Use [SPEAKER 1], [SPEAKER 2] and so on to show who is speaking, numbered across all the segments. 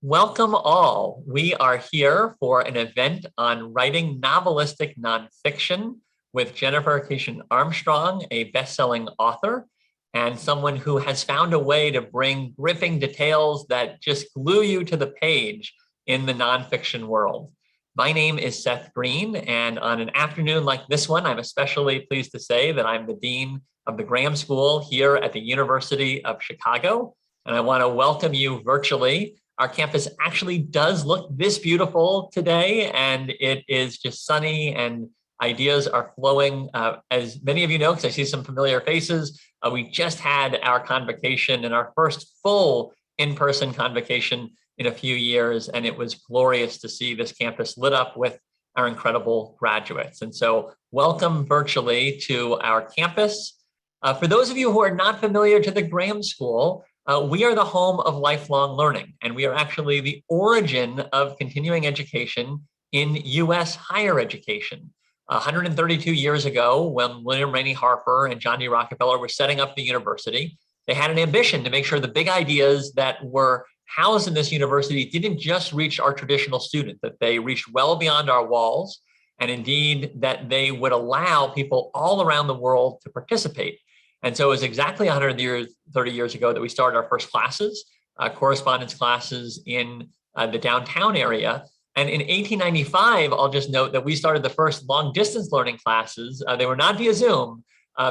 [SPEAKER 1] Welcome all. We are here for an event on writing novelistic nonfiction with Jennifer Cation Armstrong, a best-selling author and someone who has found a way to bring gripping details that just glue you to the page in the nonfiction world. My name is Seth Green, and on an afternoon like this one, I'm especially pleased to say that I'm the Dean of the Graham School here at the University of Chicago, and I want to welcome you virtually. Our campus actually does look this beautiful today, and it is just sunny and ideas are flowing. As many of you know, because I see some familiar faces, we just had our convocation and our first full in-person convocation in a few years, and it was glorious to see this campus lit up with our incredible graduates. And so welcome virtually to our campus. For those of you who are not familiar to the Graham School, we are the home of lifelong learning, and we are actually the origin of continuing education in US higher education. 132 years ago, when William Rainey Harper and John D. Rockefeller were setting up the university, they had an ambition to make sure the big ideas that were housed in this university didn't just reach our traditional student, that they reached well beyond our walls, and indeed that they would allow people all around the world to participate. And so it was exactly 130 years ago that we started our first classes, correspondence classes in the downtown area. And in 1895, I'll just note that we started the first long distance learning classes. They were not via Zoom.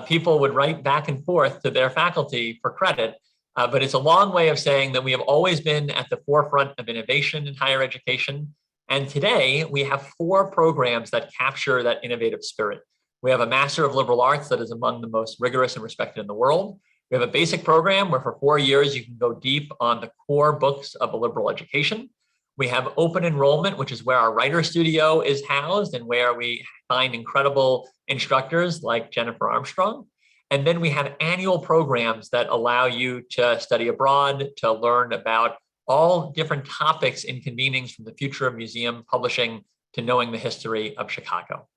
[SPEAKER 1] People would write back and forth to their faculty for credit. But it's a long way of saying that we have always been at the forefront of innovation in higher education. And today we have 4 programs that capture that innovative spirit. We have a Master of Liberal Arts that is among the most rigorous and respected in the world. We have a basic program where for 4 years you can go deep on the core books of a liberal education. We have open enrollment, which is where our writer studio is housed and where we find incredible instructors like Jennifer Armstrong. And then we have annual programs that allow you to study abroad, to learn about all different topics in convenings from the future of museum publishing to knowing the history of Chicago.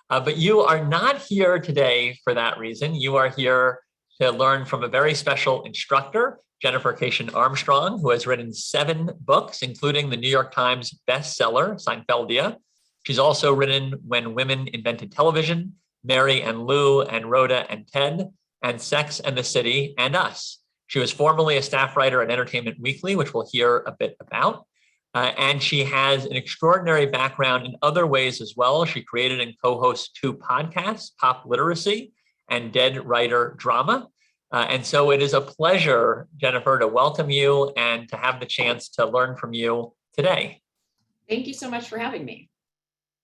[SPEAKER 1] But you are not here today for that reason. You are here to learn from a very special instructor, Jennifer Cation Armstrong, who has written 7 books, including the New York Times bestseller, Seinfeldia. She's also written When Women Invented Television, Mary and Lou and Rhoda and Ted, and Sex and the City and Us. She was formerly a staff writer at Entertainment Weekly, which we'll hear a bit about. And she has an extraordinary background in other ways as well. She created and co-hosts 2 podcasts, Pop Literacy and Dead Writer Drama. And so it is a pleasure, Jennifer, to welcome you and to have the chance to learn from you today.
[SPEAKER 2] Thank you so much for having me.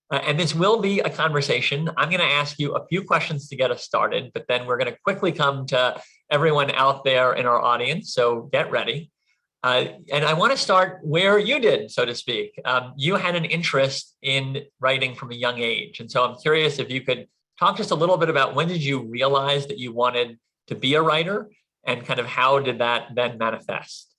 [SPEAKER 1] And this will be a conversation. I'm going to ask you a few questions to get us started, but then we're going to quickly come to everyone out there in our audience. So get ready. And I want to start where you did, so to speak. You had an interest in writing from a young age. And so I'm curious if you could talk just a little bit about when did you realize that you wanted to be a writer and kind of how did that then manifest?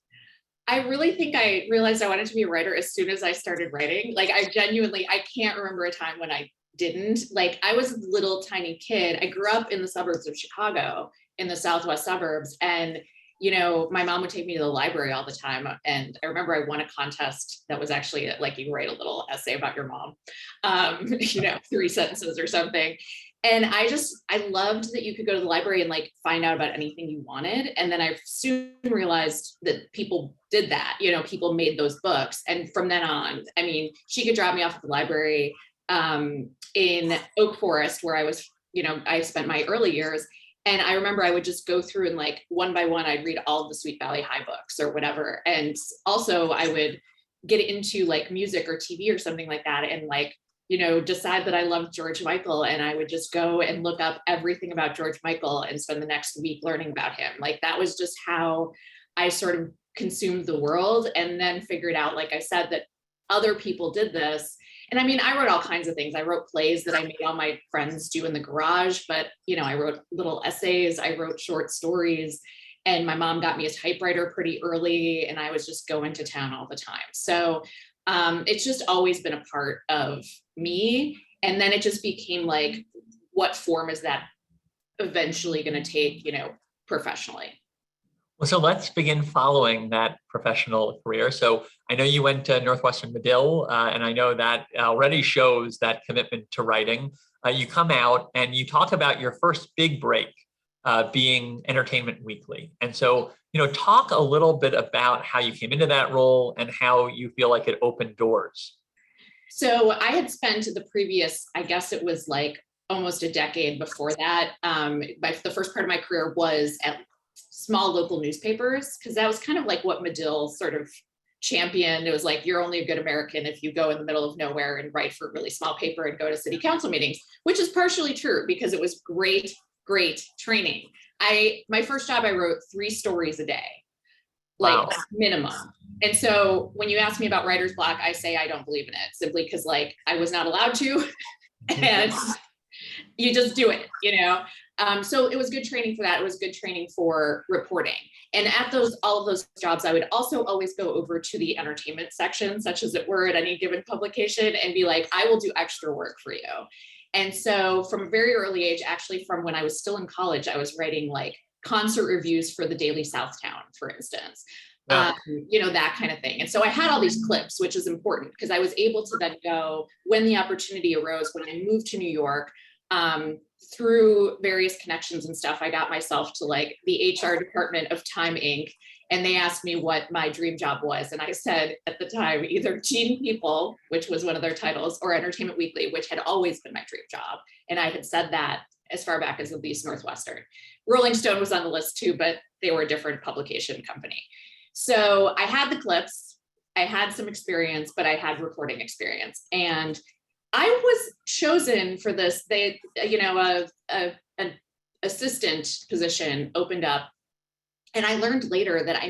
[SPEAKER 2] I really think I realized I wanted to be a writer as soon as I started writing. Like I can't remember a time when I didn't. Like I was a little tiny kid. I grew up in the suburbs of Chicago, in the southwest suburbs. And you know, my mom would take me to the library all the time. And I remember I won a contest that was actually like, you write a little essay about your mom, 3 sentences or something. And I loved that you could go to the library and like find out about anything you wanted. And then I soon realized that people did that, people made those books. And from then on, I mean, she could drop me off at the library in Oak Forest, where I was, I spent my early years. And I remember I would just go through and like one by one, I'd read all of the Sweet Valley High books or whatever. And also I would get into like music or TV or something like that. And like, decide that I loved George Michael. And I would just go and look up everything about George Michael and spend the next week learning about him. Like that was just how I sort of consumed the world, and then figured out, like I said, that other people did this. And I mean, I wrote all kinds of things. I wrote plays that I made all my friends do in the garage, but, I wrote little essays, I wrote short stories, and my mom got me a typewriter pretty early, and I was just going to town all the time. So it's just always been a part of me. And then it just became like, what form is that eventually going to take, professionally?
[SPEAKER 1] Well, so let's begin following that professional career. So I know you went to Northwestern Medill, and I know that already shows that commitment to writing. You come out and you talk about your first big break being Entertainment Weekly. And so, talk a little bit about how you came into that role and how you feel like it opened doors.
[SPEAKER 2] So I had spent the previous, I guess it was like almost a decade before that. The first part of my career was at small local newspapers, because that was kind of like what Medill sort of championed. It was like, you're only a good American if you go in the middle of nowhere and write for a really small paper and go to city council meetings, which is partially true because it was great training. My first job, I wrote 3 stories a day, like
[SPEAKER 1] Wow.
[SPEAKER 2] minimum. And so when you ask me about writer's block, I say I don't believe in it, simply because like I was not allowed to. And you just do it, so it was good training for that. It was good training for reporting. And at all of those jobs, I would also always go over to the entertainment section, such as it were at any given publication, and be like, I will do extra work for you. And so from a very early age, actually from when I was still in college, I was writing like concert reviews for the Daily Southtown, for instance.
[SPEAKER 1] Yeah.
[SPEAKER 2] That kind of thing. And so I had all these clips, which is important because I was able to then go when the opportunity arose, when I moved to New York, through various connections and stuff, I got myself to like the HR department of Time Inc. And they asked me what my dream job was. And I said at the time, either Teen People, which was one of their titles, or Entertainment Weekly, which had always been my dream job. And I had said that as far back as at least Northwestern. Rolling Stone was on the list too, but they were a different publication company. So I had the clips, I had some experience, but I had reporting experience. And I was chosen for this. An assistant position opened up. And I learned later that,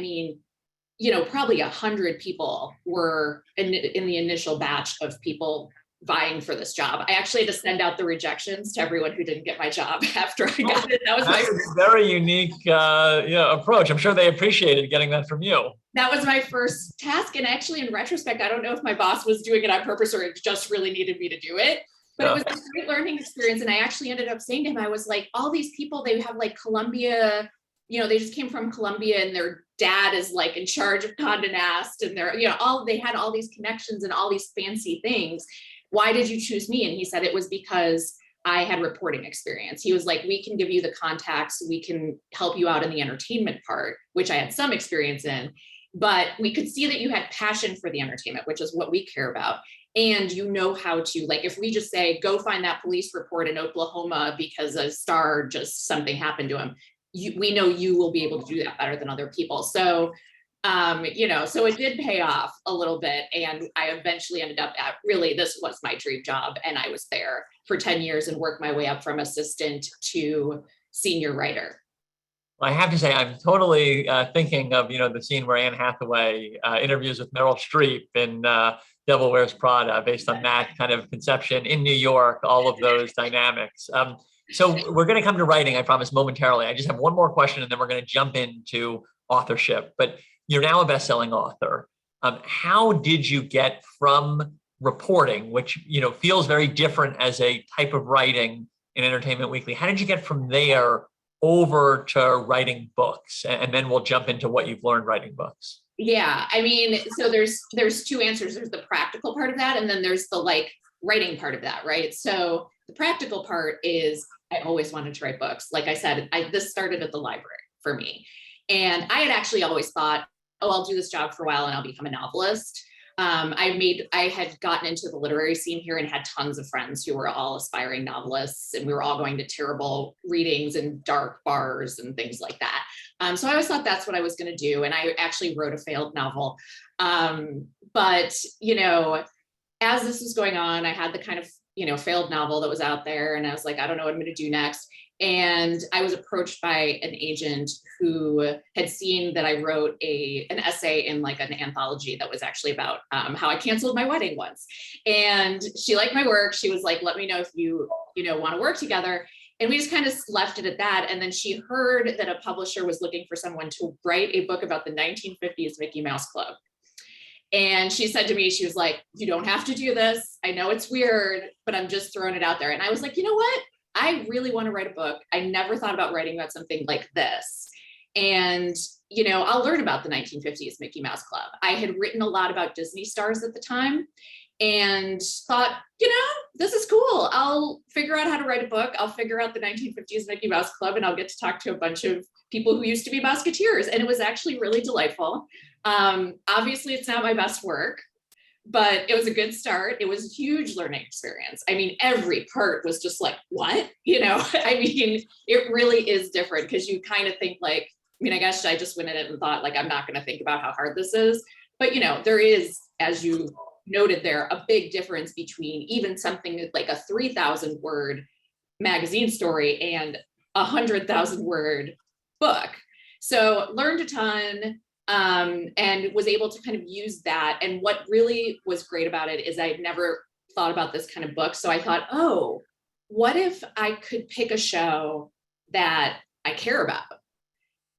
[SPEAKER 2] probably 100 people were in the initial batch of people vying for this job. I actually had to send out the rejections to everyone who didn't get my job after I got it. That was
[SPEAKER 1] a very unique approach. I'm sure they appreciated getting that from you.
[SPEAKER 2] That was my first task. And actually, in retrospect, I don't know if my boss was doing it on purpose or it just really needed me to do it. But it was a great learning experience. And I actually ended up saying to him, I was like, all these people, they have like Columbia, they just came from Columbia and their dad is like in charge of Condé Nast and they had all these connections and all these fancy things. Why did you choose me? And he said it was because I had reporting experience. He was like, we can give you the contacts. We can help you out in the entertainment part, which I had some experience in, but we could see that you had passion for the entertainment, which is what we care about. And how to, like, if we just say, go find that police report in Oklahoma because a star just something happened to him, we know you will be able to do that better than other people. So so it did pay off a little bit. And I eventually ended up at this was my dream job. And I was there for 10 years and worked my way up from assistant to senior writer.
[SPEAKER 1] Well, I have to say, I'm totally thinking of, the scene where Anne Hathaway interviews with Meryl Streep in Devil Wears Prada, based on that kind of conception in New York, all of those dynamics. So we're going to come to writing, I promise, momentarily. I just have one more question, and then we're going to jump into authorship. But you're now a best-selling author. How did you get from reporting, which feels very different as a type of writing in Entertainment Weekly? How did you get from there over to writing books? And then we'll jump into what you've learned writing books.
[SPEAKER 2] Yeah, so there's 2 answers. There's the practical part of that, and then there's the writing part of that, right? So the practical part is I always wanted to write books. Like I said, this started at the library for me. And I had actually always thought, I'll do this job for a while and I'll become a novelist. I had gotten into the literary scene here and had tons of friends who were all aspiring novelists, and we were all going to terrible readings and dark bars and things like that. So I always thought that's what I was going to do. And I actually wrote a failed novel. But as this was going on, I had the kind of, failed novel that was out there, and I was like, I don't know what I'm going to do next. And I was approached by an agent who had seen that I wrote an essay in like an anthology that was actually about how I canceled my wedding once. And she liked my work. She was like, let me know if you want to work together. And we just kind of left it at that. And then she heard that a publisher was looking for someone to write a book about the 1950s Mickey Mouse Club. And she said to me, she was like, you don't have to do this. I know it's weird, but I'm just throwing it out there. And I was like, you know what? I really want to write a book. I never thought about writing about something like this. And, I'll learn about the 1950s Mickey Mouse Club. I had written a lot about Disney stars at the time and thought, this is cool. I'll figure out how to write a book. I'll figure out the 1950s Mickey Mouse Club, and I'll get to talk to a bunch of people who used to be Mouseketeers. And it was actually really delightful. Obviously, it's not my best work, but it was a good start. It was a huge learning experience. I mean, every part was just like, what? I mean, it really is different because you kind of think like, I guess I just went in it and thought like, I'm not going to think about how hard this is. But, there is, as you noted there, a big difference between even something like a 3,000 word magazine story and 100,000 word book. So learned a ton. And was able to kind of use that. And what really was great about it is I'd never thought about this kind of book. So I thought, oh, what if I could pick a show that I care about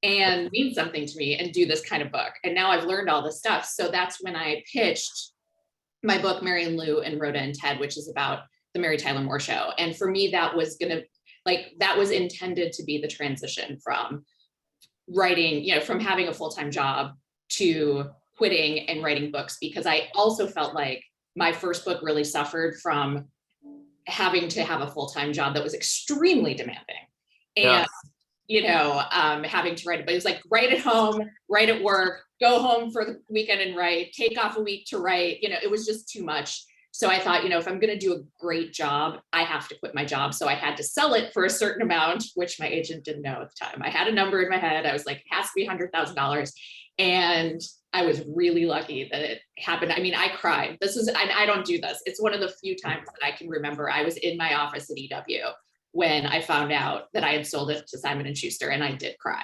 [SPEAKER 2] and mean something to me and do this kind of book? And now I've learned all this stuff. So that's when I pitched my book, Marion Lou and Rhoda and Ted, which is about the Mary Tyler Moore Show. And for me, that was intended to be the transition from writing, from having a full-time job to quitting and writing books, because I also felt like my first book really suffered from having to have a full-time job that was extremely demanding. And, having to write, but it was like write at home, write at work, go home for the weekend and write, take off a week to write, it was just too much. So I thought, if I'm going to do a great job, I have to quit my job. So I had to sell it for a certain amount, which my agent didn't know at the time. I had a number in my head. I was like, it has to be $100,000. And I was really lucky that it happened. I mean, I cried. And I don't do this. It's one of the few times that I can remember I was in my office at EW when I found out that I had sold it to Simon & Schuster, and I did cry.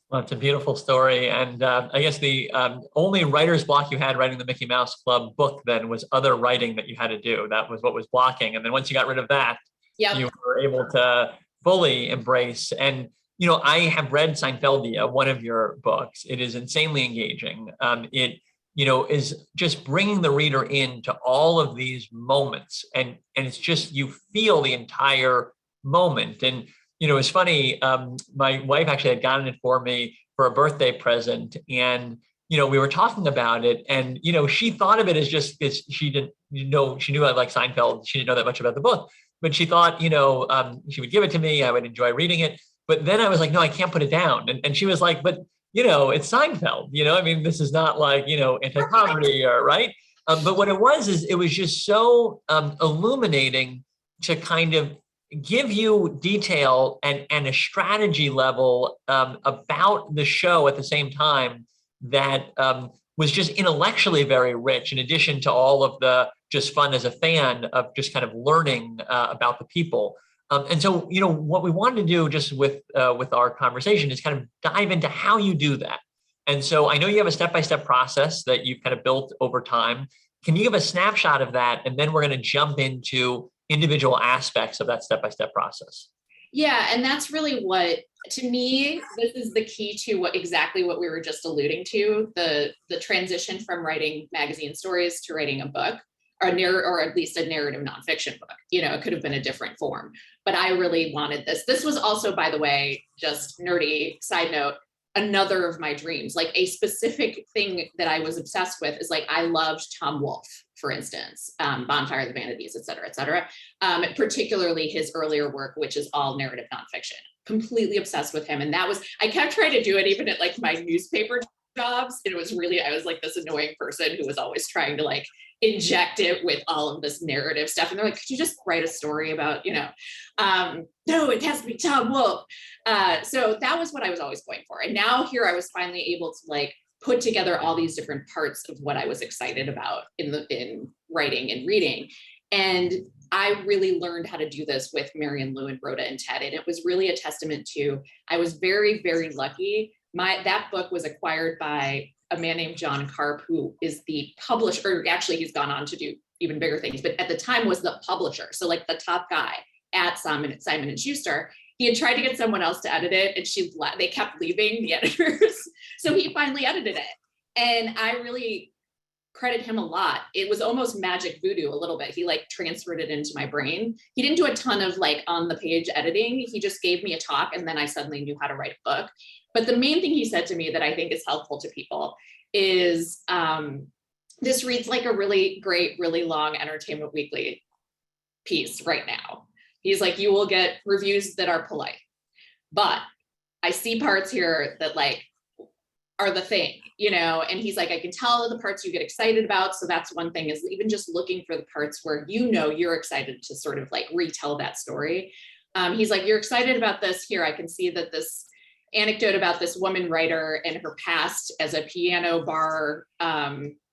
[SPEAKER 1] Well, it's a beautiful story. And I guess the only writer's block you had writing the Mickey Mouse Club book then was other writing that you had to do. That was what was blocking. And then once you got rid of that, you were able to fully embrace. And, I have read Seinfeldia, one of your books. It is insanely engaging. It, is just bringing the reader into all of these moments. And it's just, you feel the entire moment. And it's funny, my wife actually had gotten it for me for a birthday present. And, we were talking about it, and, she thought of it as just, she didn't, she knew I like Seinfeld. She didn't know that much about the book, but she thought, she would give it to me. I would enjoy reading it. But then I was like, no, I can't put it down. And she was like, but, it's Seinfeld, I mean, this is not like, anti-poverty or right. But what it was is it was just so illuminating to kind of give you detail and a strategy level about the show at the same time that was just intellectually very rich, in addition to all of the just fun as a fan of just kind of learning about the people. And so, what we wanted to do just with our conversation is kind of dive into how you do that. And so I know you have a step-by-step process that you've kind of built over time. Can you give a snapshot of that? And then we're going to jump into individual aspects of that step-by-step process.
[SPEAKER 2] Yeah, and that's really what, to me, this is the key to exactly what we were just alluding to, the transition from writing magazine stories to writing a book, or at least a narrative nonfiction book. It could have been a different form, but I really wanted this. This was also, by the way, just nerdy side note, another of my dreams. Like, a specific thing that I was obsessed with is, like, I loved Tom Wolfe, for instance, Bonfire of the Vanities, et cetera, particularly his earlier work, which is all narrative nonfiction. Completely obsessed with him. And I kept trying to do it even at like my newspaper jobs. It was really, I was like this annoying person who was always trying to like inject it with all of this narrative stuff. And they're like, could you just write a story about, no, it has to be Tom Wolfe. So that was what I was always going for. And now here I was finally able to like put together all these different parts of what I was excited about in writing and reading. And I really learned how to do this with Marion Lou and Rhoda and Ted. And it was really a testament to, I was very, very lucky. That book was acquired by a man named John Karp, who is the publisher, or actually he's gone on to do even bigger things, but at the time was the publisher. So like the top guy at Simon & Schuster. He had tried to get someone else to edit it, and they kept leaving, the editors. So he finally edited it. And I really credit him a lot. It was almost magic voodoo a little bit. He like transferred it into my brain. He didn't do a ton of like on the page editing. He just gave me a talk, and then I suddenly knew how to write a book. But the main thing he said to me that I think is helpful to people is this reads like a really great, really long Entertainment Weekly piece right now. He's like, you will get reviews that are polite, but I see parts here that like are the thing, you know? And he's like, I can tell the parts you get excited about. So that's one thing, is even just looking for the parts where, you know, you're excited to sort of like retell that story. He's like, you're excited about this here. I can see that this anecdote about this woman writer and her past as a piano bar,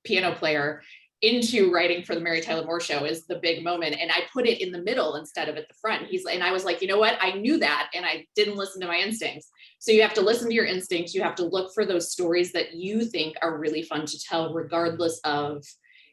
[SPEAKER 2] piano player into writing for the Mary Tyler Moore Show is the big moment. And I put it in the middle instead of at the front. And I was like, you know what? I knew that. And I didn't listen to my instincts. So you have to listen to your instincts. You have to look for those stories that you think are really fun to tell, regardless of,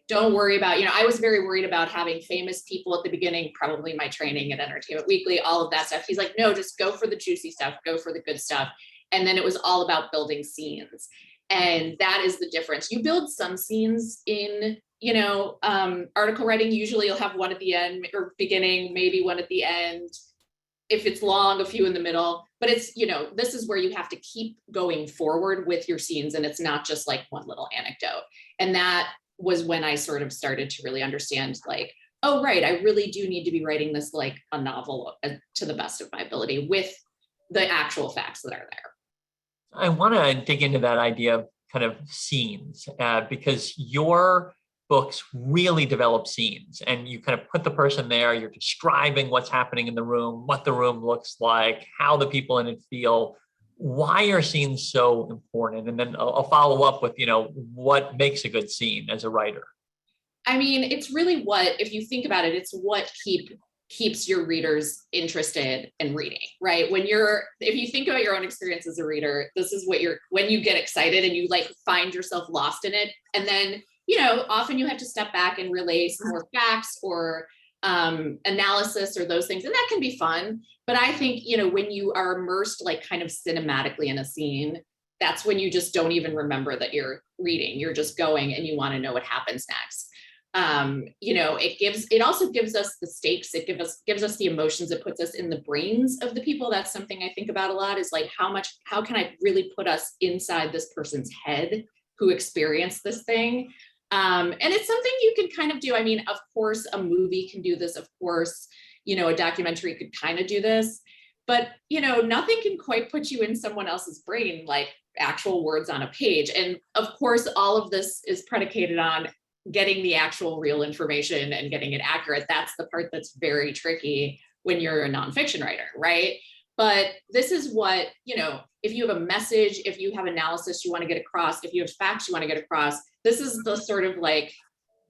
[SPEAKER 2] don't worry about, you know, I was very worried about having famous people at the beginning, probably my training at Entertainment Weekly, all of that stuff. He's like, no, just go for the juicy stuff, go for the good stuff. And then it was all about building scenes. And that is the difference. You build some scenes in, you know, article writing. Usually you'll have one at the end or beginning, maybe one at the end. If it's long, a few in the middle, but it's, you know, this is where you have to keep going forward with your scenes. And it's not just like one little anecdote. And that was when I sort of started to really understand, like, oh, right, I really do need to be writing this like a novel to the best of my ability with the actual facts that are there.
[SPEAKER 1] I want to dig into that idea of kind of scenes, because your books really develop scenes, and you kind of put the person there, you're describing what's happening in the room, what the room looks like, how the people in it feel. Why are scenes so important? And then I'll follow up with, you know, what makes a good scene as a writer?
[SPEAKER 2] I mean, it's really what, if you think about it, it's what keeps your readers interested in reading, right? If you think about your own experience as a reader, this is what when you get excited and you like find yourself lost in it. And then, you know, often you have to step back and relay some more facts or analysis or those things. And that can be fun. But I think, you know, when you are immersed like kind of cinematically in a scene, that's when you just don't even remember that you're reading. You're just going and you want to know what happens next. You know, it also gives us the stakes. It gives us the emotions. It puts us in the brains of the people. That's something I think about a lot, is like, how can I really put us inside this person's head who experienced this thing? And it's something you can kind of do. I mean, of course, a movie can do this. Of course, you know, a documentary could kind of do this, but, you know, nothing can quite put you in someone else's brain like actual words on a page. And of course, all of this is predicated on getting the actual real information and getting it accurate. That's the part that's very tricky when you're a nonfiction writer, right? But this is what, you know, if you have a message, if you have analysis you want to get across, if you have facts you want to get across, this is the sort of like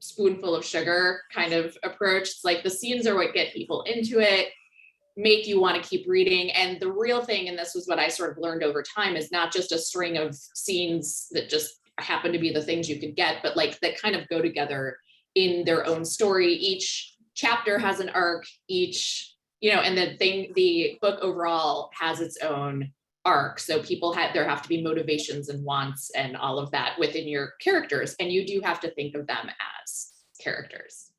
[SPEAKER 2] spoonful of sugar kind of approach. It's like the scenes are what get people into it, make you want to keep reading. And the real thing, and this was what I sort of learned over time, is not just a string of scenes that just happen to be the things you could get, but like that kind of go together in their own story. Each chapter has an arc, you know, and the book overall has its own arc. So there have to be motivations and wants and all of that within your characters. And you do have to think of them as characters.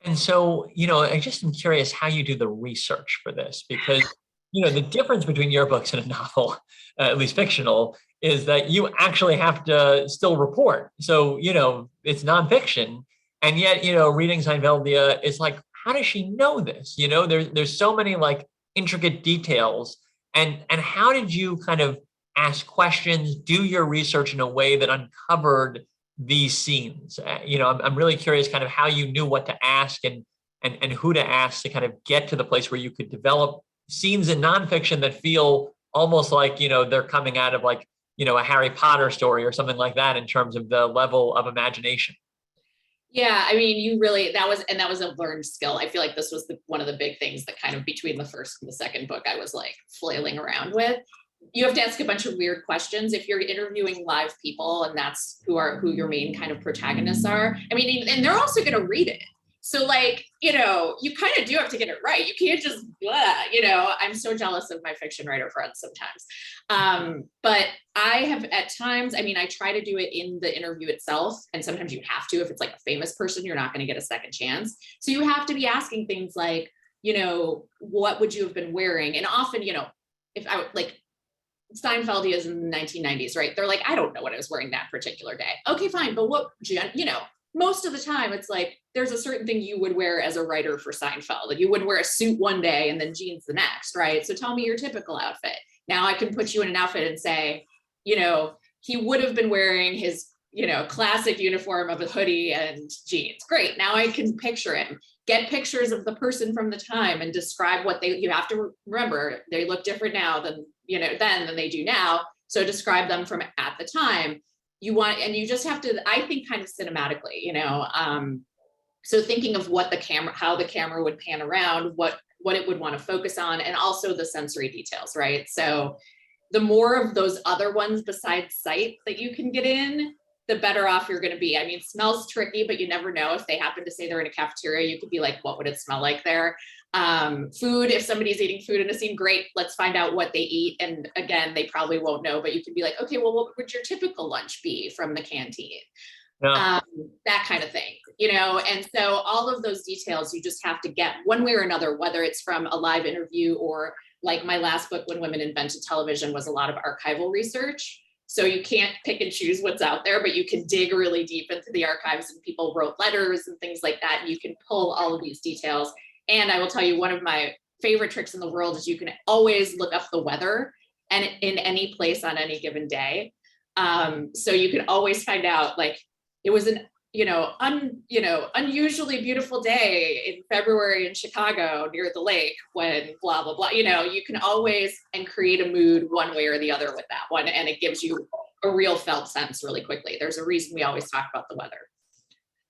[SPEAKER 1] And so, you know, I just am curious how you do the research for this, because, you know, the difference between your books and a novel, at least fictional, is that you actually have to still report. So, you know, it's nonfiction. And yet, you know, reading Seinfeldia is like, how does she know this? You know, there's so many like intricate details. And how did you kind of ask questions, do your research in a way that uncovered these scenes? You know, I'm really curious kind of how you knew what to ask and who to ask to kind of get to the place where you could develop scenes in nonfiction that feel almost like, you know, they're coming out of like, you know, a Harry Potter story or something like that in terms of the level of imagination.
[SPEAKER 2] Yeah, I mean, that was a learned skill. I feel like this was one of the big things that kind of between the first and the second book, I was like flailing around with. You have to ask a bunch of weird questions if you're interviewing live people, and that's who your main kind of protagonists are. I mean, and they're also going to read it. So like, you know, you kind of do have to get it right. You can't just, blah, you know, I'm so jealous of my fiction writer friends sometimes. But I have at times, I mean, I try to do it in the interview itself. And sometimes you have to, if it's like a famous person, you're not going to get a second chance. So you have to be asking things like, you know, what would you have been wearing? And often, you know, if I like, Seinfeld is in the 1990s, right? They're like, I don't know what I was wearing that particular day. Okay, fine. But what, you know, most of the time it's like, there's a certain thing you would wear as a writer for Seinfeld. Like you would wear a suit one day and then jeans the next, right? So tell me your typical outfit. Now I can put you in an outfit and say, you know, he would have been wearing his, you know, classic uniform of a hoodie and jeans. Great. Now I can picture him. Get pictures of the person from the time and describe what they, you have to remember, they look different now than, you know, then than they do now. So describe them from at the time you want, and you just have to, I think, kind of cinematically, you know, so thinking of what the camera, how the camera would pan around, what it would want to focus on, and also the sensory details, right? So the more of those other ones besides sight that you can get in, the better off you're going to be. I mean, smells tricky, but you never know. If they happen to say they're in a cafeteria, you could be like, what would it smell like there? Food, if somebody's eating food in a scene, great, let's find out what they eat. And again, they probably won't know, but you could be like, okay, well, what would your typical lunch be from the canteen?
[SPEAKER 1] Yeah.
[SPEAKER 2] That kind of thing, you know? And so all of those details, you just have to get one way or another, whether it's from a live interview or like my last book, When Women Invented Television, was a lot of archival research. So you can't pick and choose what's out there, but you can dig really deep into the archives, and people wrote letters and things like that. And you can pull all of these details. And I will tell you, one of my favorite tricks in the world is you can always look up the weather and in any place on any given day. So you can always find out, like, it was an unusually beautiful day in February in Chicago near the lake when blah, blah, blah, you know, you can always and create a mood one way or the other with that one. And it gives you a real felt sense really quickly. There's a reason we always talk about the weather.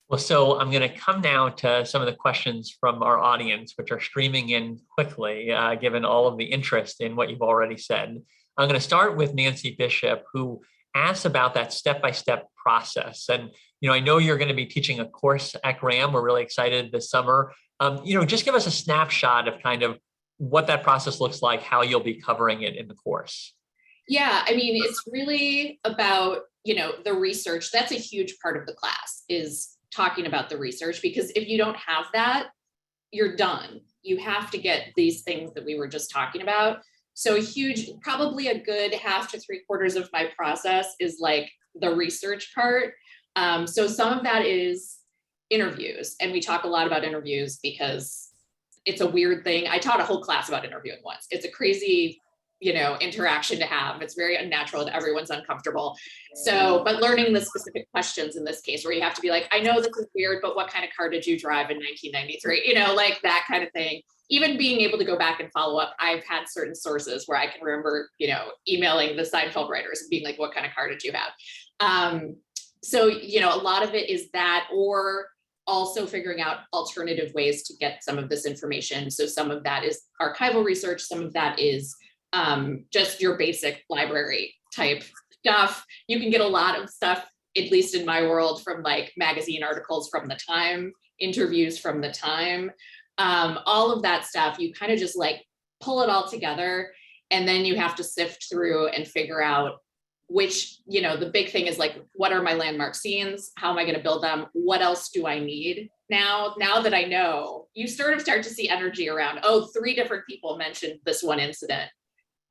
[SPEAKER 1] Well, so I'm going to come now to some of the questions from our audience, which are streaming in quickly, given all of the interest in what you've already said. I'm going to start with Nancy Bishop, who asks about that step-by-step process. And, you know, I know you're going to be teaching a course at Graham. We're really excited this summer. You know, just give us a snapshot of kind of what that process looks like, how you'll be covering it in the course.
[SPEAKER 2] Yeah, I mean, it's really about, you know, the research. That's a huge part of the class, is talking about the research, because if you don't have that, you're done. You have to get these things that we were just talking about. So probably a good half to 3/4 of my process is like the research part. So some of that is interviews, and we talk a lot about interviews because it's a weird thing. I taught a whole class about interviewing once. It's a crazy, you know, interaction to have. It's very unnatural and everyone's uncomfortable. So, but learning the specific questions in this case, where you have to be like, I know this is weird, but what kind of car did you drive in 1993? You know, like that kind of thing. Even being able to go back and follow up, I've had certain sources where I can remember, you know, emailing the Seinfeld writers and being like, what kind of car did you have? So, you know, a lot of it is that, or also figuring out alternative ways to get some of this information. So some of that is archival research, some of that is just your basic library type stuff. You can get a lot of stuff, at least in my world, from like magazine articles from the time, interviews from the time, all of that stuff. You kind of just like pull it all together, and then you have to sift through and figure out which, you know, the big thing is like, what are my landmark scenes? How am I going to build them? What else do I need now that I know? You start to see energy around, oh, 3 different people mentioned this one incident.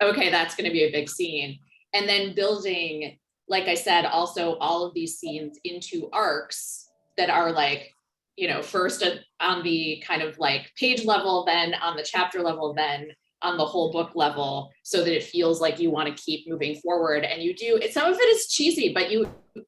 [SPEAKER 2] Okay, that's going to be a big scene. And then building, like I said, also all of these scenes into arcs that are like, you know, first on the kind of like page level, then on the chapter level, then on the whole book level, so that it feels like you want to keep moving forward. And you do it. Some of it is cheesy, but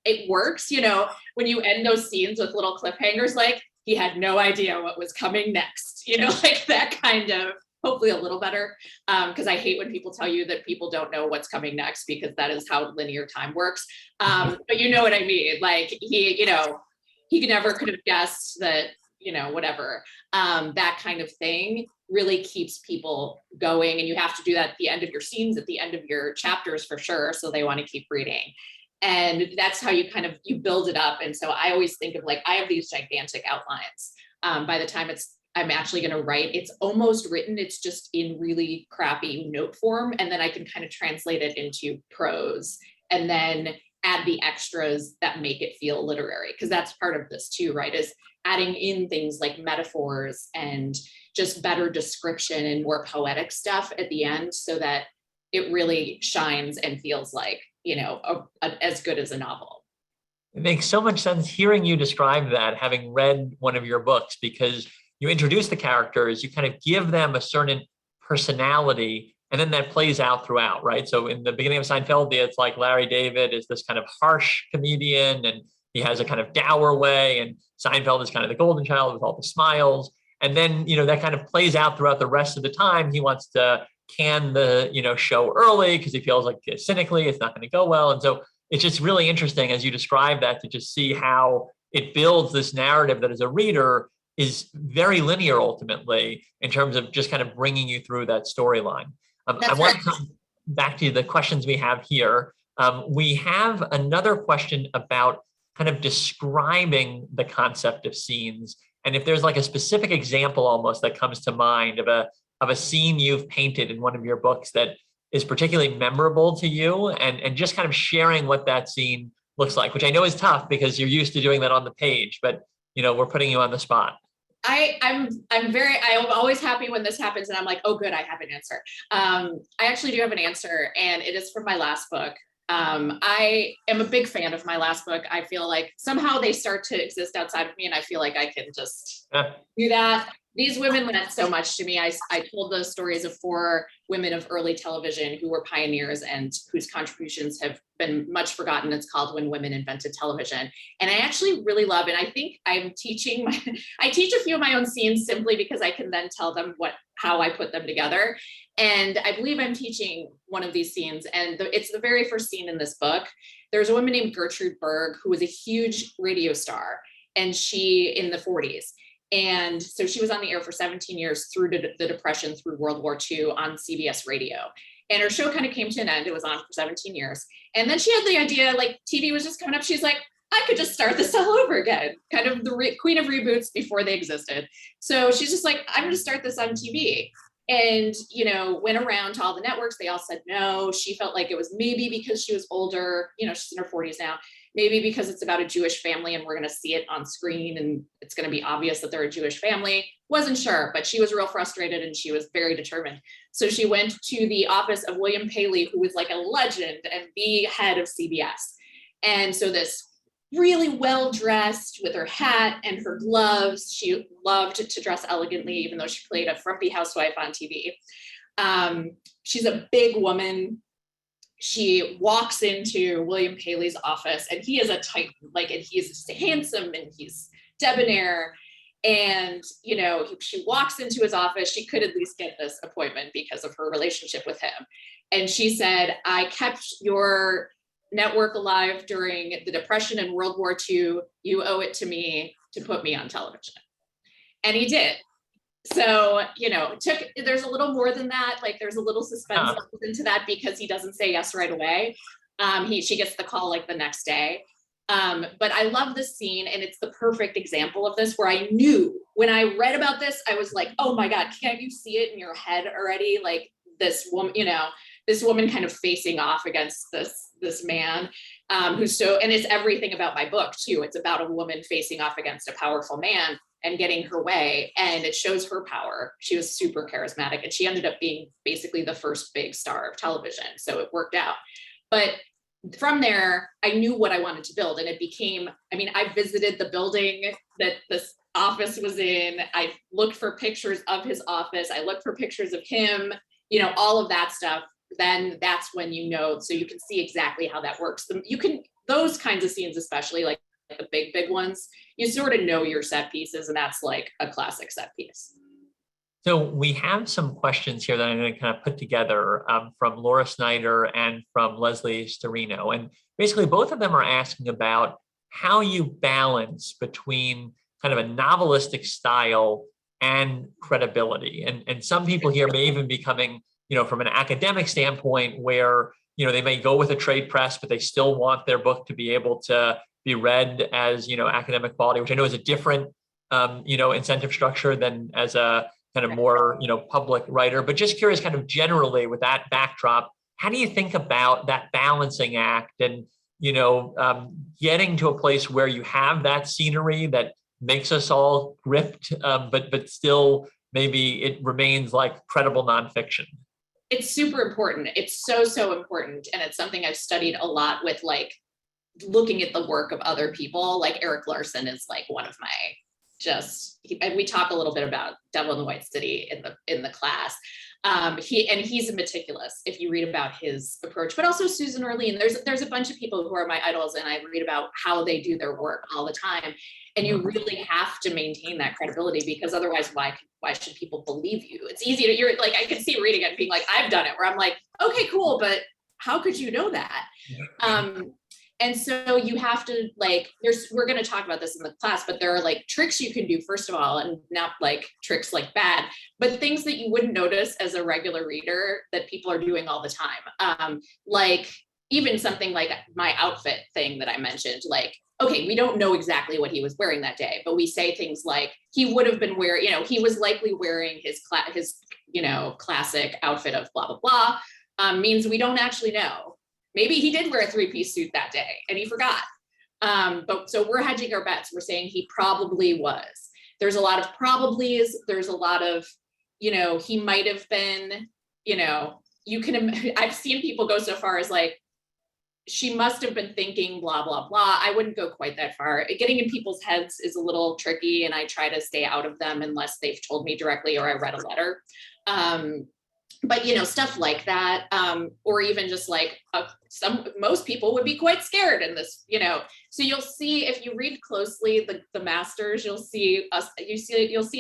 [SPEAKER 2] it works, you know, when you end those scenes with little cliffhangers, like he had no idea what was coming next, you know, like that kind of, hopefully a little better. Because I hate when people tell you that people don't know what's coming next, because that is how linear time works. But you know what I mean? Like he never could have guessed that, you know, whatever, that kind of thing really keeps people going. And you have to do that at the end of your scenes, at the end of your chapters for sure. So they want to keep reading. And that's how you build it up. And so I always think of like, I have these gigantic outlines. By the time I'm actually going to write, it's almost written, it's just in really crappy note form. And then I can kind of translate it into prose and then add the extras that make it feel literary. Because that's part of this too, right? Is adding in things like metaphors and just better description and more poetic stuff at the end, so that it really shines and feels like, as good as a novel.
[SPEAKER 1] It makes so much sense hearing you describe that, having read one of your books, because you introduce the characters, you kind of give them a certain personality, and then that plays out throughout, right? So in the beginning of Seinfeld, it's like Larry David is this kind of harsh comedian, and he has a kind of dour way, and Seinfeld is kind of the golden child with all the smiles. And then, that kind of plays out throughout the rest of the time. He wants to can the, show early because he feels like cynically it's not going to go well. And so it's just really interesting as you describe that to just see how it builds this narrative that as a reader is very linear ultimately in terms of just kind of bringing you through that storyline. I want to come back to the questions we have here. We have another question about kind of describing the concept of scenes. And if there's like a specific example almost that comes to mind of a scene you've painted in one of your books that is particularly memorable to you, and just kind of sharing what that scene looks like, which I know is tough because you're used to doing that on the page, but we're putting you on the spot.
[SPEAKER 2] I'm always happy when this happens and I'm like, oh, good, I have an answer. I actually do have an answer, and it is from my last book. I am a big fan of my last book. I feel like somehow they start to exist outside of me, and I feel like I can just do that. These women meant so much to me. I told those stories of 4 women of early television who were pioneers and whose contributions have been much forgotten. It's called When Women Invented Television. And I actually really love it. I think I teach a few of my own scenes simply because I can then tell them how I put them together. And I believe I'm teaching one of these scenes, and it's the very first scene in this book. There's a woman named Gertrude Berg who was a huge radio star, and she in the 40s. And so she was on the air for 17 years through the Depression, through World War II on CBS radio. And her show kind of came to an end. It was on for 17 years. And then she had the idea, like TV was just coming up. She's like, I could just start this all over again, kind of the queen of reboots before they existed. So she's just like, I'm going to start this on TV. And, went around to all the networks. They all said no. She felt like it was maybe because she was older, she's in her 40s now, maybe because it's about a Jewish family and we're going to see it on screen and it's going to be obvious that they're a Jewish family. Wasn't sure, but she was real frustrated and she was very determined. So she went to the office of William Paley, who was like a legend and the head of CBS. And so this really well-dressed with her hat and her gloves. She loved to dress elegantly, even though she played a frumpy housewife on TV. She's a big woman. She walks into William Paley's office, and he is a titan, and he's handsome and he's debonair. And, she walks into his office. She could at least get this appointment because of her relationship with him. And she said, I kept your network alive during the Depression and World War II. You owe it to me to put me on television. And he did. So, there's a little more than that. Like there's a little suspense into that because he doesn't say yes right away. She gets the call like the next day. But I love this scene, and it's the perfect example of this, where I knew when I read about this, I was like, oh my God, can't you see it in your head already? Like this woman kind of facing off against this man who's and it's everything about my book too. It's about a woman facing off against a powerful man and getting her way, and it shows her power. She was super charismatic, and she ended up being basically the first big star of television, so it worked out. But from there, I knew what I wanted to build, and it became, I visited the building that this office was in. I looked for pictures of his office. I looked for pictures of him, all of that stuff. Then that's when so you can see exactly how that works. Those kinds of scenes, especially like the big ones, you sort of know your set pieces, and that's like a classic set piece.
[SPEAKER 1] So we have some questions here that I'm going to kind of put together from Laura Snyder and from Leslie Storino. And basically both of them are asking about how you balance between kind of a novelistic style and credibility. And some people here may even be coming, from an academic standpoint where, they may go with a trade press, but they still want their book to be able to be read as, academic quality, which I know is a different, incentive structure than as a kind of more, public writer. But just curious, kind of generally with that backdrop, how do you think about that balancing act and, getting to a place where you have that scenery that makes us all gripped, but still maybe it remains like credible nonfiction?
[SPEAKER 2] It's super important. It's so, so important. And it's something I've studied a lot with like looking at the work of other people. Like Eric Larson is like one of my and we talk a little bit about Devil in the White City in the class. He's meticulous if you read about his approach, but also Susan Orlean. There's a bunch of people who are my idols, and I read about how they do their work all the time. And you really have to maintain that credibility, because otherwise, why should people believe you? It's easy to, you're like, I can see reading it and being like, I've done it, where I'm like, okay, cool, but how could you know that? And so you have to like, we're going to talk about this in the class, but there are like tricks you can do, first of all, and not like tricks like bad, but things that you wouldn't notice as a regular reader that people are doing all the time. Like even something like my outfit thing that I mentioned, like, okay, we don't know exactly what he was wearing that day, but we say things like he would have been wearing, he was likely wearing his classic outfit of blah, blah, blah, means we don't actually know. Maybe he did wear a 3-piece suit that day and he forgot. But so we're hedging our bets. We're saying he probably was. There's a lot of probablys. There's a lot of, he might have been, I've seen people go so far as like, she must have been thinking blah, blah, blah. I wouldn't go quite that far. Getting in people's heads is a little tricky, and I try to stay out of them unless they've told me directly or I read a letter. But stuff like that, or even just like most people would be quite scared in this, so you'll see, if you read closely the masters, you'll see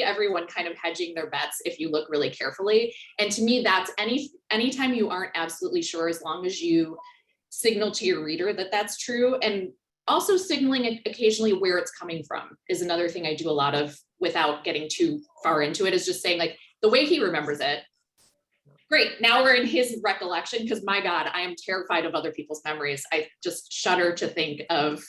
[SPEAKER 2] everyone kind of hedging their bets if you look really carefully. And to me, that's anytime you aren't absolutely sure, as long as you signal to your reader that that's true. And also signaling occasionally where it's coming from is another thing I do a lot of without getting too far into it, is just saying like the way he remembers it. Great. Now we're in his recollection, because my God, I am terrified of other people's memories. I just shudder to think of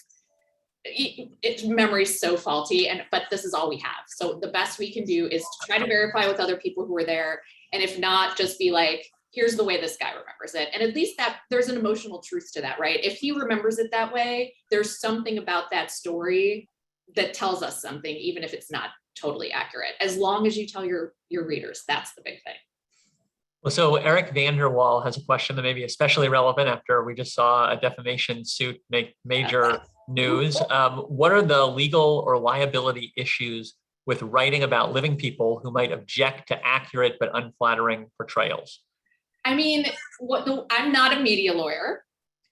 [SPEAKER 2] it. Memory's so faulty, but this is all we have. So the best we can do is to try to verify with other people who were there. And if not, just be like, here's the way this guy remembers it. And at least that there's an emotional truth to that, right? If he remembers it that way, there's something about that story that tells us something, even if it's not totally accurate, as long as you tell your readers. That's the big thing.
[SPEAKER 1] Well, so Eric Vanderwall has a question that may be especially relevant after we just saw a defamation suit make major news. What are the legal or liability issues with writing about living people who might object to accurate but unflattering portrayals?
[SPEAKER 2] I mean, I'm not a media lawyer,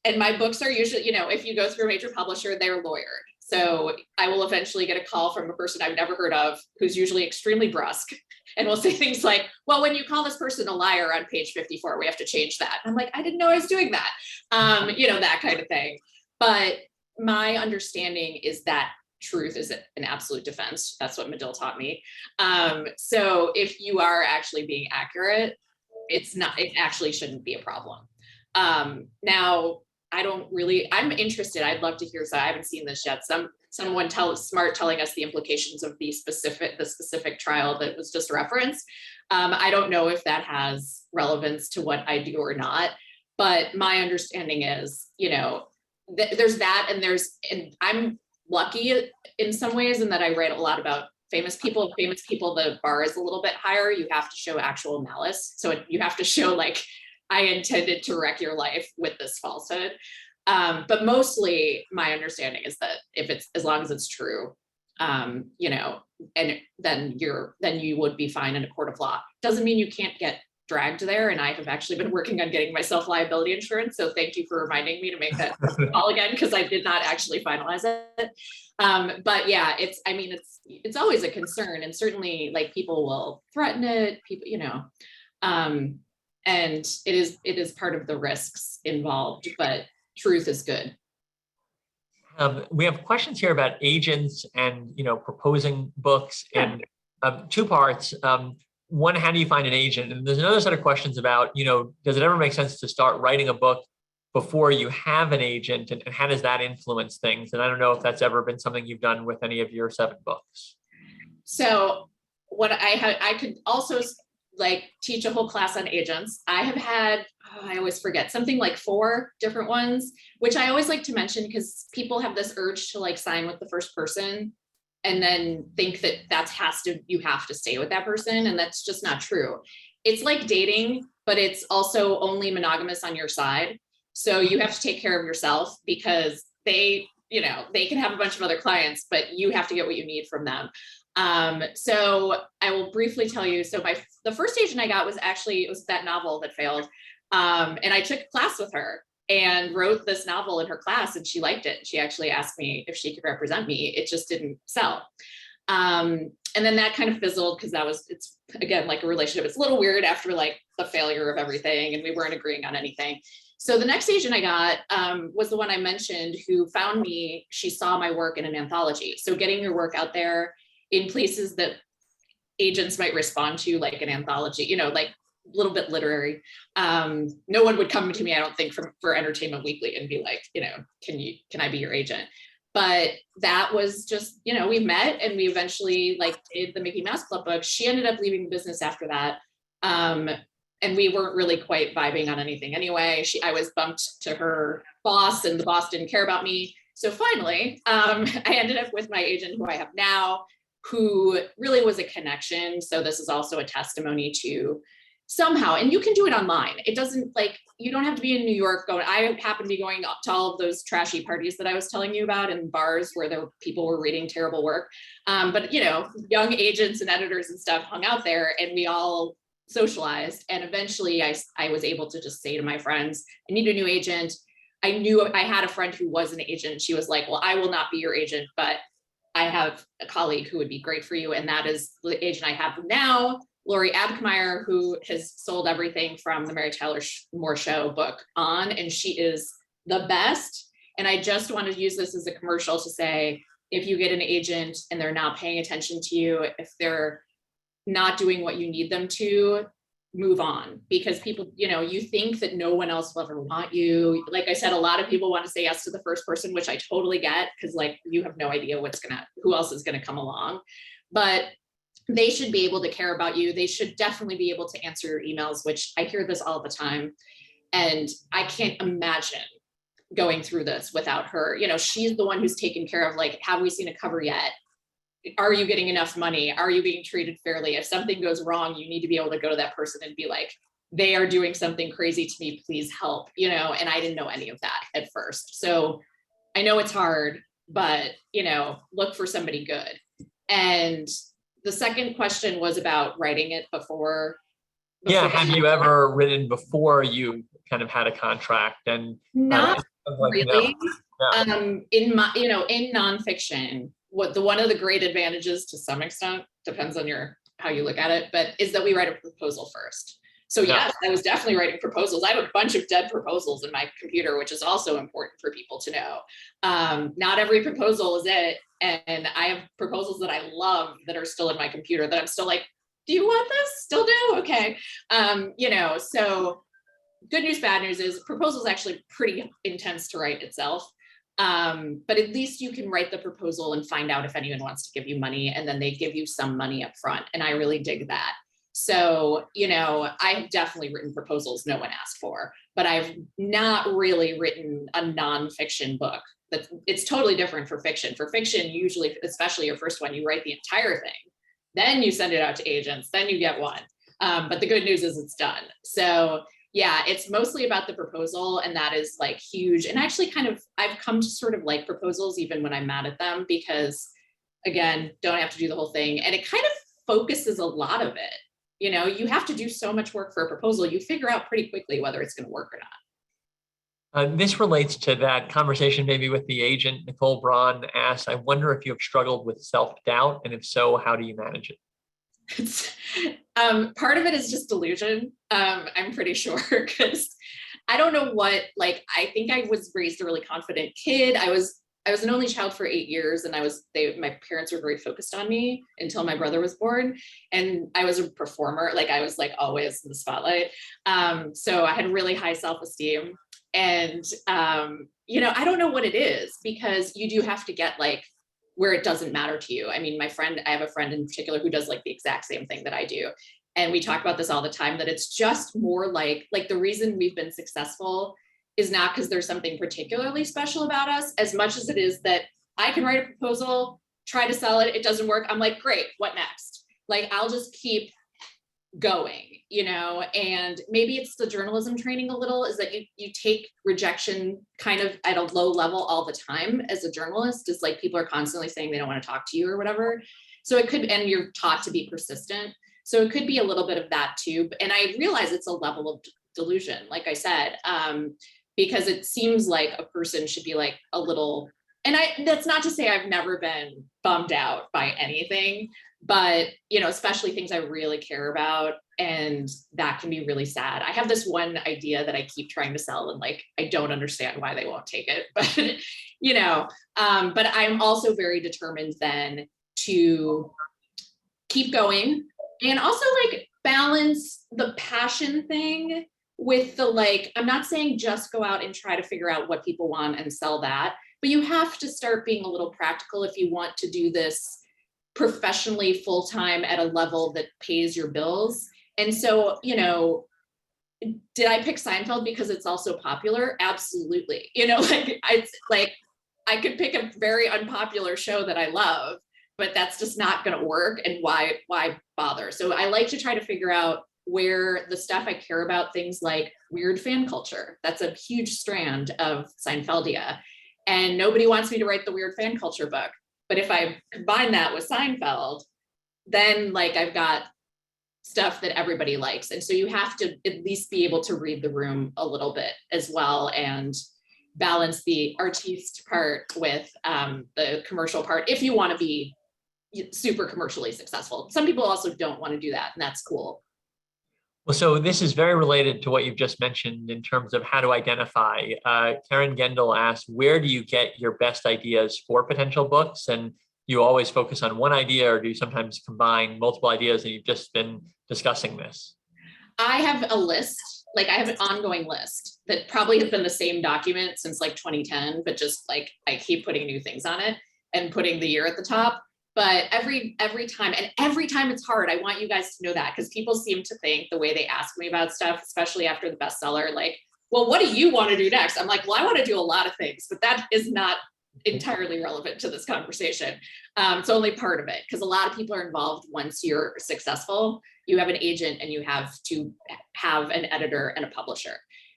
[SPEAKER 2] and my books are usually, if you go through a major publisher, they're lawyered. So I will eventually get a call from a person I've never heard of, who's usually extremely brusque, and will say things like, well, when you call this person a liar on page 54, we have to change that. And I'm like, I didn't know I was doing that. That kind of thing. But my understanding is that truth is an absolute defense. That's what Medill taught me. So if you are actually being accurate, it actually shouldn't be a problem. Now, I'm interested. I'd love to hear, so I haven't seen this yet. Someone smart telling us the implications of the specific trial that was just referenced. I don't know if that has relevance to what I do or not, but my understanding is, there's that, and I'm lucky in some ways in that I write a lot about famous people. The bar is a little bit higher. You have to show actual malice. So you have to show like, I intended to wreck your life with this falsehood. But mostly my understanding is that as long as it's true, and then you would be fine in a court of law. Doesn't mean you can't get dragged there. And I have actually been working on getting myself liability insurance. So thank you for reminding me to make that call again, because I did not actually finalize it. But yeah, it's always a concern, and certainly like people will threaten it, and it is part of the risks involved, but truth is good.
[SPEAKER 1] We have questions here about agents and proposing books, and two parts. One, how do you find an agent? And there's another set of questions about, does it ever make sense to start writing a book before you have an agent, and how does that influence things? And I don't know if that's ever been something you've done with any of your 7 books.
[SPEAKER 2] So what I could also like teach a whole class on agents. I have had, I always forget, something like 4 different ones, which I always like to mention because people have this urge to like sign with the first person and then think that you have to stay with that person. And that's just not true. it's like dating, but it's also only monogamous on your side. So you have to take care of yourself because they, you know, they can have a bunch of other clients, but you have to get what you need from them. So I will briefly tell you, so the first agent I got was actually, it was that novel that failed. And I took a class with her and wrote this novel in her class, and she liked it. She actually asked me if she could represent me. It just didn't sell. And then that kind of fizzled because it's again, like a relationship. It's a little weird after like the failure of everything and we weren't agreeing on anything. So the next agent I got was the one I mentioned who found me. She saw my work in an anthology. So getting your work out there in places that agents might respond to, like an anthology, you know, like a little bit literary. No one would come to me, I don't think, for Entertainment Weekly and be like, you know, can I be your agent? But that was just, you know, we met and we eventually like did the Mickey Mouse Club book. She ended up leaving the business after that. And we weren't really quite vibing on anything anyway. I was bumped to her boss and the boss didn't care about me. So finally, I ended up with my agent who I have now, who really was a connection. So this is also a testimony to somehow, and you can do it online. It doesn't like, you don't have to be in New York going. I happen to be going to all of those trashy parties that I was telling you about in bars where people were reading terrible work. But you know, young agents and editors and stuff hung out there and we all socialized. And eventually I was able to just say to my friends, I need a new agent. I knew I had a friend who was an agent. She was like, well, I will not be your agent, but I have a colleague who would be great for you. And that is the agent I have now, Lori Abkmeyer, who has sold everything from the Mary Tyler Moore Show book on, and she is the best. And I just want to use this as a commercial to say, if you get an agent and they're not paying attention to you, if they're not doing what you need them to, move on. Because people, you know, you think that no one else will ever want you. Like I said, a lot of people want to say yes to the first person, which I totally get, because like you have no idea who else is gonna come along. But they should be able to care about you. They should definitely be able to answer your emails, which I hear this all the time. And I can't imagine going through this without her. You know, she's the one who's taken care of, like, have we seen a cover yet? Are you getting enough money? Are you being treated fairly? If something goes wrong, you need to be able to go to that person and be like, they are doing something crazy to me, please help, you know? And I didn't know any of that at first. So I know it's hard, but, you know, look for somebody good. And the second question was about writing it before.
[SPEAKER 1] Yeah, have you ever written before you kind of had a contract? And
[SPEAKER 2] not
[SPEAKER 1] like,
[SPEAKER 2] really.
[SPEAKER 1] no.
[SPEAKER 2] In nonfiction, one of the great advantages, to some extent, depends on how you look at it, but is that we write a proposal first. So yes, I was definitely writing proposals. I have a bunch of dead proposals in my computer, which is also important for people to know. Not every proposal is it. And I have proposals that I love that are still in my computer that I'm still like, do you want this? Still do? Okay. You know, so good news, bad news is proposal is actually pretty intense to write itself. But at least you can write the proposal and find out if anyone wants to give you money, and then they give you some money up front. And I really dig that. So, you know, I've definitely written proposals no one asked for, but I've not really written a nonfiction book. It's totally different for fiction. For fiction, usually, especially your first one, you write the entire thing, then you send it out to agents, then you get one. But the good news is it's done. So yeah, it's mostly about the proposal, and that is like huge. And actually I've come to sort of like proposals even when I'm mad at them, because again, don't have to do the whole thing. And it kind of focuses a lot of it. You know, you have to do so much work for a proposal. You figure out pretty quickly whether it's going to work or not.
[SPEAKER 1] This relates to that conversation maybe with the agent. Nicole Braun asked, I wonder if you have struggled with self-doubt, and if so, how do you manage it?
[SPEAKER 2] Part of it is just delusion. I'm pretty sure, because I don't know what, like, I think I was raised a really confident kid. I was an only child for 8 years, and my parents were very focused on me until my brother was born. And I was a performer, like I was like always in the spotlight. So I had really high self-esteem. And you know, I don't know what it is, because you do have to get like where it doesn't matter to you. I mean, I have a friend in particular who does like the exact same thing that I do. And we talk about this all the time, that it's just more like the reason we've been successful is not because there's something particularly special about us, as much as it is that I can write a proposal, try to sell it, it doesn't work. I'm like, great, what next? Like, I'll just keep going, you know, and maybe it's the journalism training a little, is that you take rejection kind of at a low level all the time as a journalist. It's like people are constantly saying they don't want to talk to you or whatever. So it could, and you're taught to be persistent. So it could be a little bit of that too. And I realize it's a level of delusion, like I said, because it seems like a person should be like a little, and that's not to say I've never been bummed out by anything, but, you know, especially things I really care about. And that can be really sad. I have this one idea that I keep trying to sell, and like, I don't understand why they won't take it, but, you know, but I'm also very determined then to keep going and also like balance the passion thing with the, like, I'm not saying just go out and try to figure out what people want and sell that, but you have to start being a little practical if you want to do this professionally full-time at a level that pays your bills. And so, you know, did I pick Seinfeld because it's also popular? Absolutely. You know, like it's like I could pick a very unpopular show that I love, but that's just not going to work. And why bother? So I like to try to figure out where the stuff I care about, things like weird fan culture, that's a huge strand of Seinfeldia. And nobody wants me to write the weird fan culture book. But if I combine that with Seinfeld, then like I've got stuff that everybody likes. And so you have to at least be able to read the room a little bit as well and balance the artiste part with the commercial part if you want to be super commercially successful. Some people also don't want to do that, and that's cool.
[SPEAKER 1] Well, so this is very related to what you've just mentioned in terms of how to identify. Karen Gendel asked, where do you get your best ideas for potential books? And you always focus on one idea, or do you sometimes combine multiple ideas? And you've just been discussing this.
[SPEAKER 2] I have a list, like I have an ongoing list that probably has been the same document since like 2010, but just like I keep putting new things on it and putting the year at the top. But every time it's hard. I want you guys to know that, because people seem to think the way they ask me about stuff, especially after the bestseller, like, well, what do you want to do next? I'm like, well, I want to do a lot of things, but that is not entirely relevant to this conversation. It's only part of it, because a lot of people are involved once you're successful. You have an agent and you have to have an editor and a publisher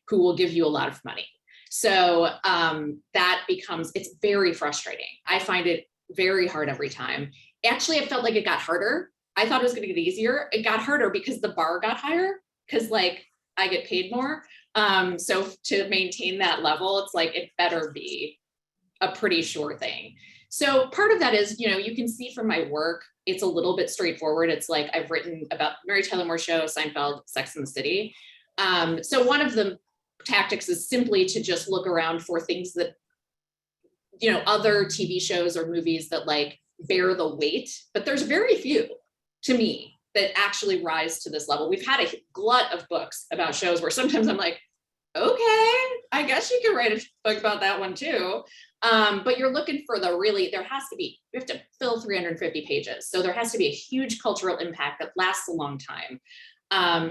[SPEAKER 2] who will give you a lot of money. So that becomes, it's very frustrating. I find it very hard every time. Actually, it felt like it got harder. I thought it was going to get easier. It got harder because the bar got higher, because like I get paid more. So to maintain that level, it's like it better be a pretty sure thing. So part of that is, you know, you can see from my work, it's a little bit straightforward. It's like I've written about Mary Tyler Moore Show, Seinfeld, Sex and the City. So one of the tactics is simply to just look around for things that, you know, other TV shows or movies that like bear the weight, but there's very few to me that actually rise to this level. We've had a glut of books about shows where sometimes I'm like, okay, I guess you could write a book about that one too. But you're looking for the really, there has to be, you have to fill 350 pages. So there has to be a huge cultural impact that lasts a long time.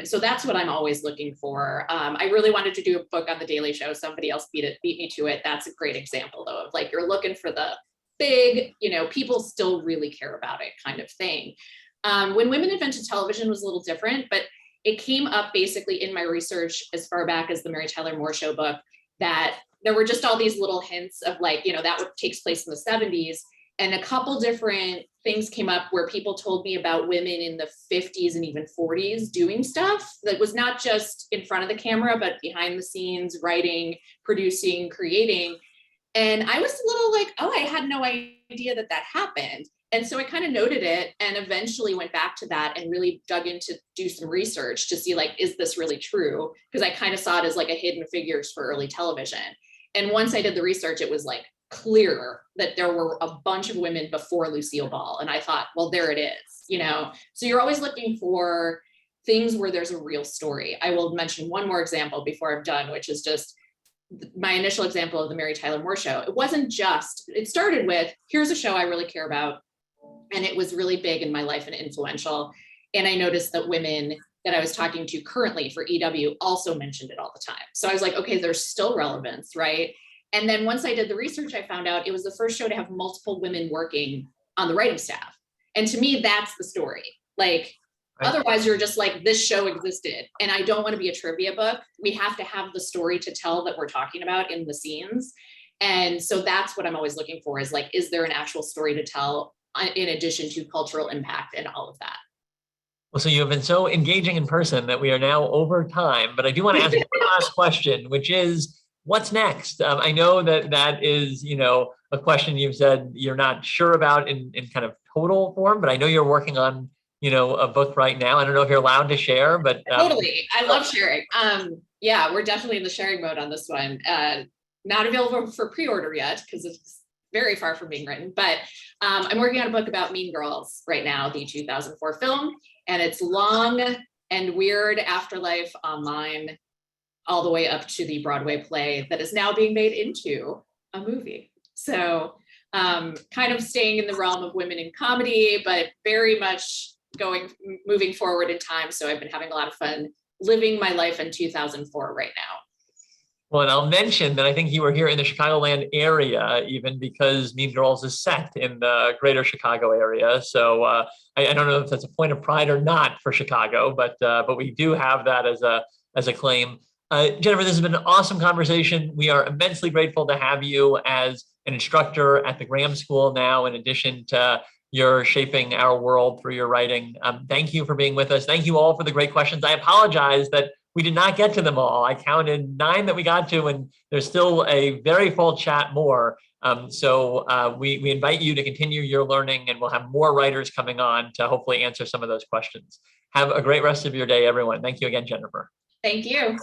[SPEAKER 2] So that's what I'm always looking for. I really wanted to do a book on The Daily Show. Somebody else beat me to it. That's a great example though, of like, you're looking for the big, you know, people still really care about it kind of thing. When Women Invented Television was a little different, but it came up basically in my research as far back as the Mary Tyler Moore Show book, that there were just all these little hints of like, you know, that takes place in the 70s. And a couple different things came up where people told me about women in the 50s and even 40s doing stuff that was not just in front of the camera, but behind the scenes, writing, producing, creating. And I was a little like, oh, I had no idea that that happened. And so I kind of noted it and eventually went back to that and really dug in to do some research to see like, is this really true? Because I kind of saw it as like a hidden figures for early television. And once I did the research, it was like clear that there were a bunch of women before Lucille Ball. And I thought, well, there it is, you know? So you're always looking for things where there's a real story. I will mention one more example before I'm done, which is just my initial example of the Mary Tyler Moore Show. It wasn't just, it started with, here's a show I really care about. And it was really big in my life and influential. And I noticed that women that I was talking to currently for EW also mentioned it all the time. So I was like, okay, there's still relevance, right? And then once I did the research, I found out it was the first show to have multiple women working on the writing staff. And to me, that's the story. Like,
[SPEAKER 1] Right.
[SPEAKER 2] Otherwise, you're just like, this show existed. And I don't want to be a trivia book. We have to have the story to tell that we're talking about in the scenes. And so that's what I'm always looking for, is like, is there an actual story to tell in addition to cultural impact and all of that?
[SPEAKER 1] Well, so you have been so engaging in person that we are now over time, but I do want to ask one last question, which is, what's next? I know that that is, a question you've said you're not sure about in kind of total form, but I know you're working on, a book right now. I don't know if you're allowed to share, but
[SPEAKER 2] Totally. I love sharing. Yeah, we're definitely in the sharing mode on this one. Not available for pre-order yet because it's very far from being written, but I'm working on a book about Mean Girls right now, the 2004 film, and it's long and weird afterlife online, all the way up to the Broadway play that is now being made into a movie. So kind of staying in the realm of women in comedy, but very much moving forward in time. So I've been having a lot of fun living my life in 2004 right now.
[SPEAKER 1] well, and I'll mention that I think you were here in the Chicagoland area, even because Mean Girls is set in the greater Chicago area. So I don't know if that's a point of pride or not for Chicago, but we do have that as a claim. Jennifer, this has been an awesome conversation. We are immensely grateful to have you as an instructor at the Graham School now, in addition to your shaping our world through your writing. Thank you for being with us. Thank you all for the great questions. I apologize that we did not get to them all. I counted 9 that we got to, and there's still a very full chat more. So we invite you to continue your learning, and we'll have more writers coming on to hopefully answer some of those questions. Have a great rest of your day, everyone. Thank you again, Jennifer.
[SPEAKER 2] Thank you.